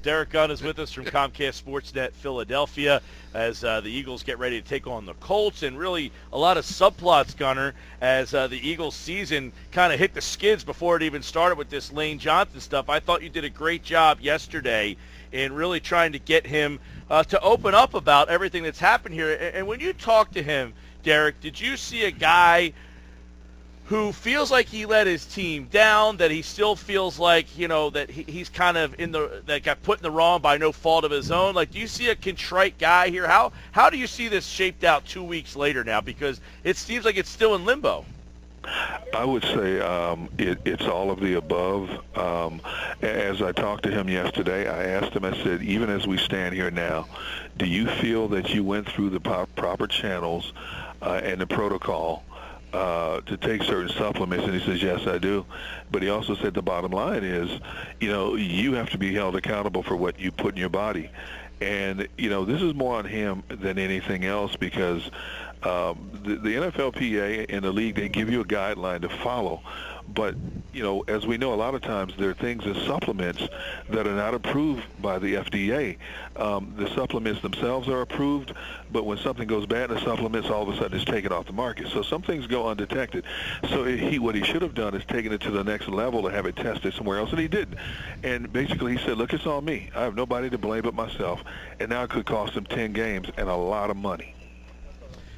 Derrick Gunn is with us from Comcast Sportsnet Philadelphia as the Eagles get ready to take on the Colts, and really a lot of subplots, Gunner, as the Eagles season kind of hit the skids before it even started with this Lane Johnson stuff. I thought you did a great job yesterday in really trying to get him to open up about everything that's happened here. And when you talked to him, Derrick, did you see a guy who feels like he let his team down, that he still feels like, you know, that he's kind of that got put in the wrong by no fault of his own? Like, do you see a contrite guy here? How do you see this shaped out 2 weeks later now? Because it seems like it's still in limbo. I would say it's all of the above. As I talked to him yesterday, I asked him, I said, even as we stand here now, do you feel that you went through the proper channels and the protocol to take certain supplements? And he says, yes, I do. But he also said the bottom line is, you know, you have to be held accountable for what you put in your body. And, you know, this is more on him than anything else, because the NFLPA and the league, they give you a guideline to follow. But, you know, as we know, a lot of times there are things in supplements that are not approved by the FDA. The supplements themselves are approved, but when something goes bad in the supplements, all of a sudden it's taken off the market. So some things go undetected. So what he should have done is taken it to the next level to have it tested somewhere else, and he didn't. And basically he said, look, it's on me. I have nobody to blame but myself. And now it could cost him 10 games and a lot of money.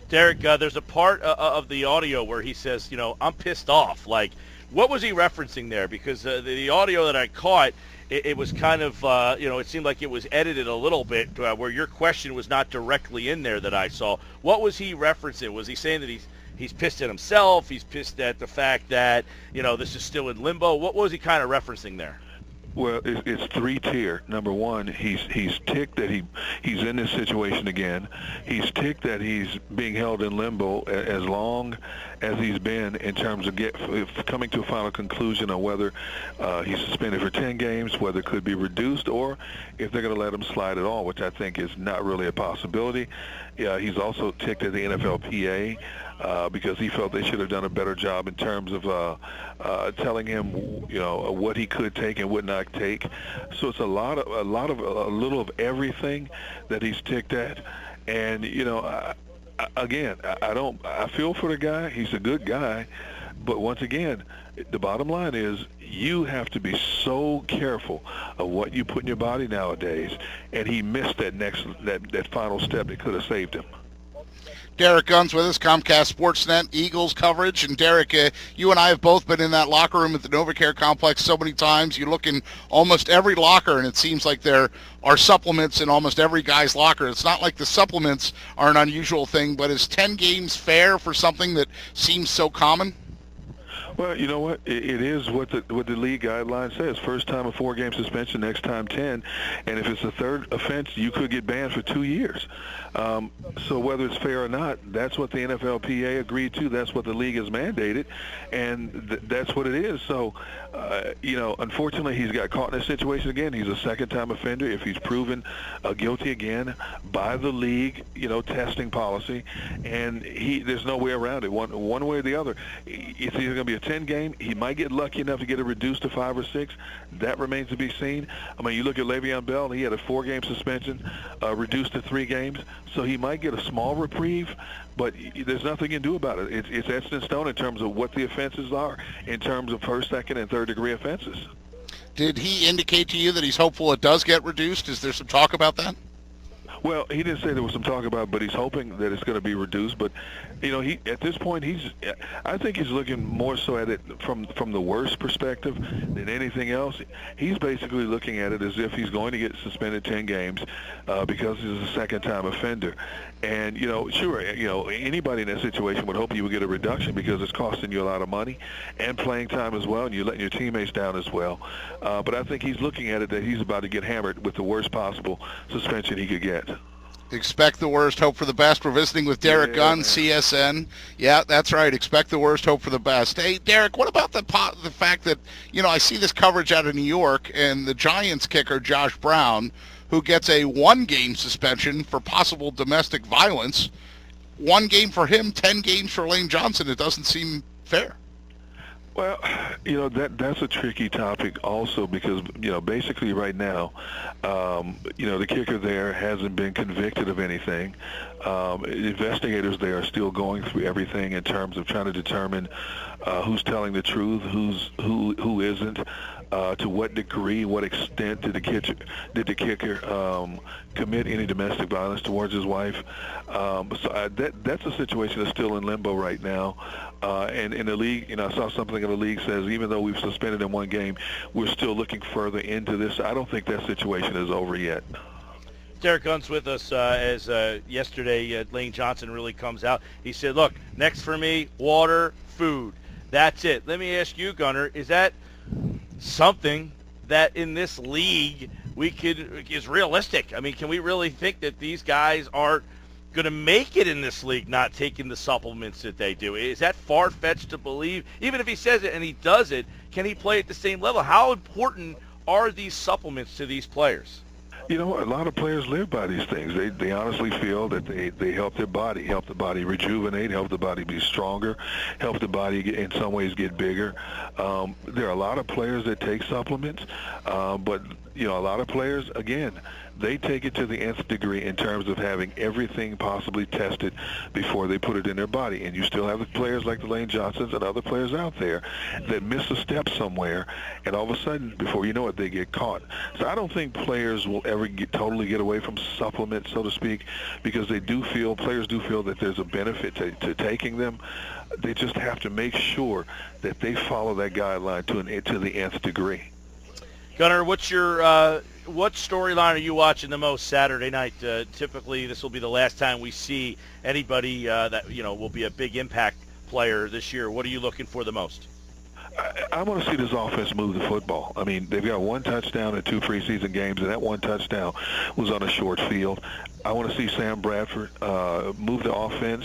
Derrick, there's a part of the audio where he says, you know, I'm pissed off. Like, what was he referencing there? Because the audio that I caught, it was kind of, you know, it seemed like it was edited a little bit where your question was not directly in there that I saw. What was he referencing? Was he saying that he's pissed at himself? He's pissed at the fact that, you know, this is still in limbo? What was he kind of referencing there? Well, it's three-tier. Number one, he's ticked that he's in this situation again. He's ticked that he's being held in limbo as long as he's been, in terms of coming to a final conclusion on whether he's suspended for 10 games, whether it could be reduced, or if they're going to let him slide at all, which I think is not really a possibility. He's also ticked at the NFLPA because he felt they should have done a better job in terms of telling him, you know, what he could take and would not take. So it's a little of everything that he's ticked at. And, you know, I feel for the guy. He's a good guy. But once again, the bottom line is you have to be so careful of what you put in your body nowadays. And he missed that final step that could have saved him. Derrick Gunn's with us, Comcast Sportsnet, Eagles coverage. And Derrick, you and I have both been in that locker room at the NovaCare complex so many times. You look in almost every locker, and it seems like there are supplements in almost every guy's locker. It's not like the supplements are an unusual thing, but is 10 games fair for something that seems so common? Well, you know what? It is what the league guideline says. First time a 4-game suspension, next time 10. And if it's a third offense, you could get banned for 2 years. So whether it's fair or not, that's what the NFLPA agreed to. That's what the league has mandated. And that's what it is. So, you know, unfortunately, he's got caught in this situation again. He's a second-time offender. If he's proven guilty again by the league, you know, testing policy, and there's no way around it. One way or the other. It's either going to be a 10-game. He might get lucky enough to get it reduced to 5 or 6. That remains to be seen. I mean, you look at Le'Veon Bell, he had a 4-game suspension, reduced to 3 games. So he might get a small reprieve, but there's nothing you can do about it. It's etched in stone in terms of what the offenses are, in terms of first, second, and third-degree offenses. Did he indicate to you that he's hopeful it does get reduced? Is there some talk about that? Well, he didn't say there was some talk about it, but he's hoping that it's going to be reduced. But, you know, at this point, I think he's looking more so at it from the worst perspective than anything else. He's basically looking at it as if he's going to get suspended 10 games because he's a second-time offender. And, you know, sure, you know, anybody in that situation would hope you would get a reduction because it's costing you a lot of money and playing time as well, and you're letting your teammates down as well. But I think he's looking at it that he's about to get hammered with the worst possible suspension he could get. Expect the worst, hope for the best. We're visiting with Derrick Gunn, man. CSN. Yeah, that's right. Expect the worst, hope for the best. Hey, Derrick, what about the fact that, you know, I see this coverage out of New York, and the Giants kicker, Josh Brown, who gets a 1-game suspension for possible domestic violence. 1 game for him, 10 games for Lane Johnson. It doesn't seem fair. Well, that's a tricky topic also because, basically right now, the kicker there hasn't been convicted of anything. Investigators there are still going through everything in terms of trying to determine who's telling the truth, who isn't, to what degree, what extent did the kicker commit any domestic violence towards his wife. That's a situation that's still in limbo right now. And in the league, I saw something in the league says even though we've suspended him one game, we're still looking further into this. I don't think that situation is over yet. Derrick Gunn's with us as yesterday Lane Johnson really comes out. He said, look, next for me, water, food. That's it. Let me ask you, Gunner, is that something that in this league is realistic? I mean, can we really think that these guys are going to make it in this league not taking the supplements that they do? Is that far-fetched to believe? Even if he says it and he does it, can he play at the same level? How important are these supplements to these players? A lot of players live by these things. They honestly feel that they help the body rejuvenate, help the body be stronger, help the body in some ways get bigger. There are a lot of players that take supplements, but a lot of players, again, they take it to the nth degree in terms of having everything possibly tested before they put it in their body. And you still have the players like the Lane Johnsons and other players out there that miss a step somewhere, and all of a sudden, before you know it, they get caught. So I don't think players will ever totally get away from supplements, so to speak, because players do feel that there's a benefit to taking them. They just have to make sure that they follow that guideline to the nth degree. Gunner, what storyline are you watching the most Saturday night? Typically, this will be the last time we see anybody that will be a big impact player this year. What are you looking for the most? I want to see this offense move the football. I mean, they've got one touchdown in 2 preseason games, and that one touchdown was on a short field. I want to see Sam Bradford move the offense,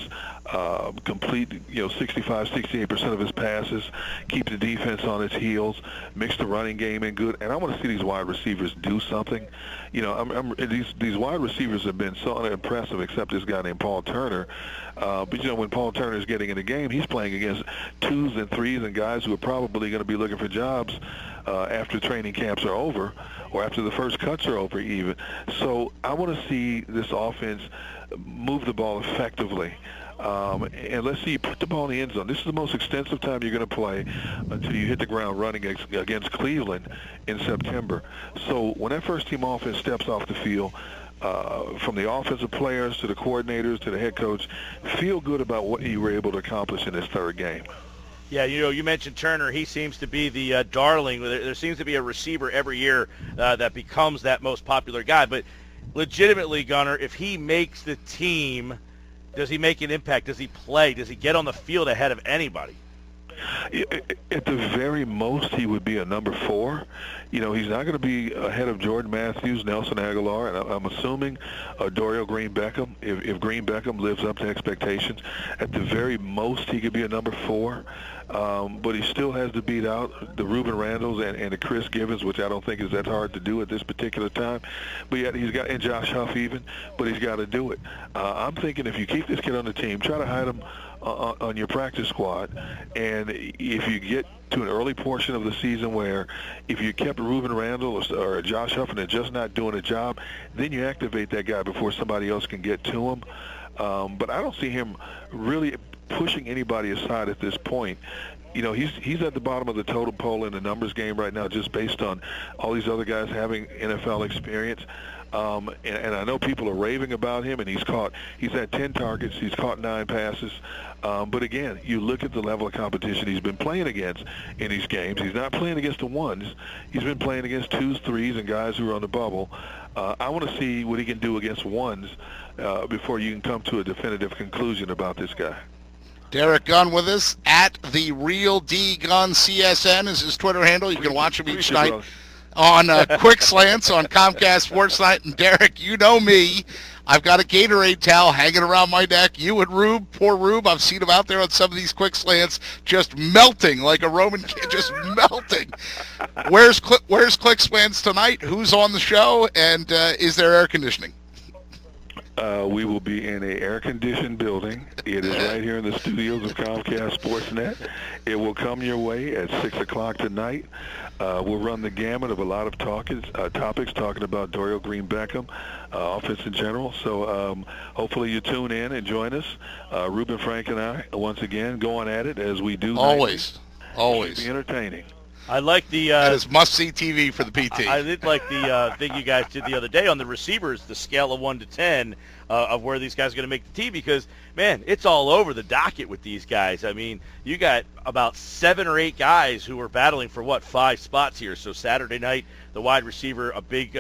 complete 65, 68% of his passes, keep the defense on its heels, mix the running game in good, and I want to see these wide receivers do something. These wide receivers have been so unimpressive, except this guy named Paul Turner. But when Paul Turner is getting in the game, he's playing against 2s and 3s and guys who are probably going to be looking for jobs after training camps are over, or after the first cuts are over even. So I want to see this offense move the ball effectively. And let's see you put the ball in the end zone. This is the most extensive time you're going to play until you hit the ground running against Cleveland in September. So when that first-team offense steps off the field, from the offensive players to the coordinators to the head coach, feel good about what you were able to accomplish in this third game. Yeah, you mentioned Turner. He seems to be the darling. There seems to be a receiver every year that becomes that most popular guy. But legitimately, Gunner, if he makes the team, does he make an impact? Does he play? Does he get on the field ahead of anybody? At the very most, he would be a number 4. He's not going to be ahead of Jordan Matthews, Nelson Aguilar, and I'm assuming Dorial Green-Beckham. If Green-Beckham lives up to expectations, at the very most, he could be a number 4. But he still has to beat out the Ruben Randalls and the Chris Givens, which I don't think is that hard to do at this particular time. But yet and Josh Huff even, but he's got to do it. I'm thinking if you keep this kid on the team, try to hide him on your practice squad, and if you get to an early portion of the season where if you kept Ruben Randall or Josh Huff and they're just not doing a job, then you activate that guy before somebody else can get to him. But I don't see him really pushing anybody aside at this point. He's at the bottom of the totem pole in the numbers game right now, just based on all these other guys having NFL experience. And I know people are raving about him, and he's had 10 targets, he's caught 9 passes. But again, you look at the level of competition he's been playing against in these games. He's not playing against the 1s. He's been playing against 2s, 3s, and guys who are on the bubble. I want to see what he can do against 1s before you can come to a definitive conclusion about this guy. Derrick Gunn with us at the Real D Gunn CSN is his Twitter handle. You can watch him each night on Quick Slants on Comcast Sports Night. And Derrick, you know me. I've got a Gatorade towel hanging around my neck. You and Rube, poor Rube, I've seen him out there on some of these Quick Slants just melting like a Roman kid, just melting. Where's Quick Slants tonight? Who's on the show? And is there air conditioning? We will be in a air-conditioned building. It is right here in the studios of Comcast Sportsnet. It will come your way at 6 o'clock tonight. We'll run the gamut of a lot of topics talking about Dorial Green-Beckham, offense in general. So hopefully you tune in and join us. Reuben, Frank, and I, once again, going at it as we do. Always. It should be entertaining. I like the that is must-see TV for the PT. I did like the thing you guys did the other day on the receivers, the scale of 1 to 10 of where these guys are going to make the team, because, man, it's all over the docket with these guys. I mean, you got about 7 or 8 guys who are battling for, 5 spots here. So Saturday night, the wide receiver, a big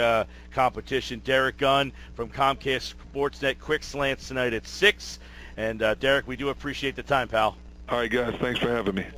competition. Derrick Gunn from Comcast Sportsnet, quick slants tonight at 6. And, Derrick, we do appreciate the time, pal. All right, guys, thanks for having me.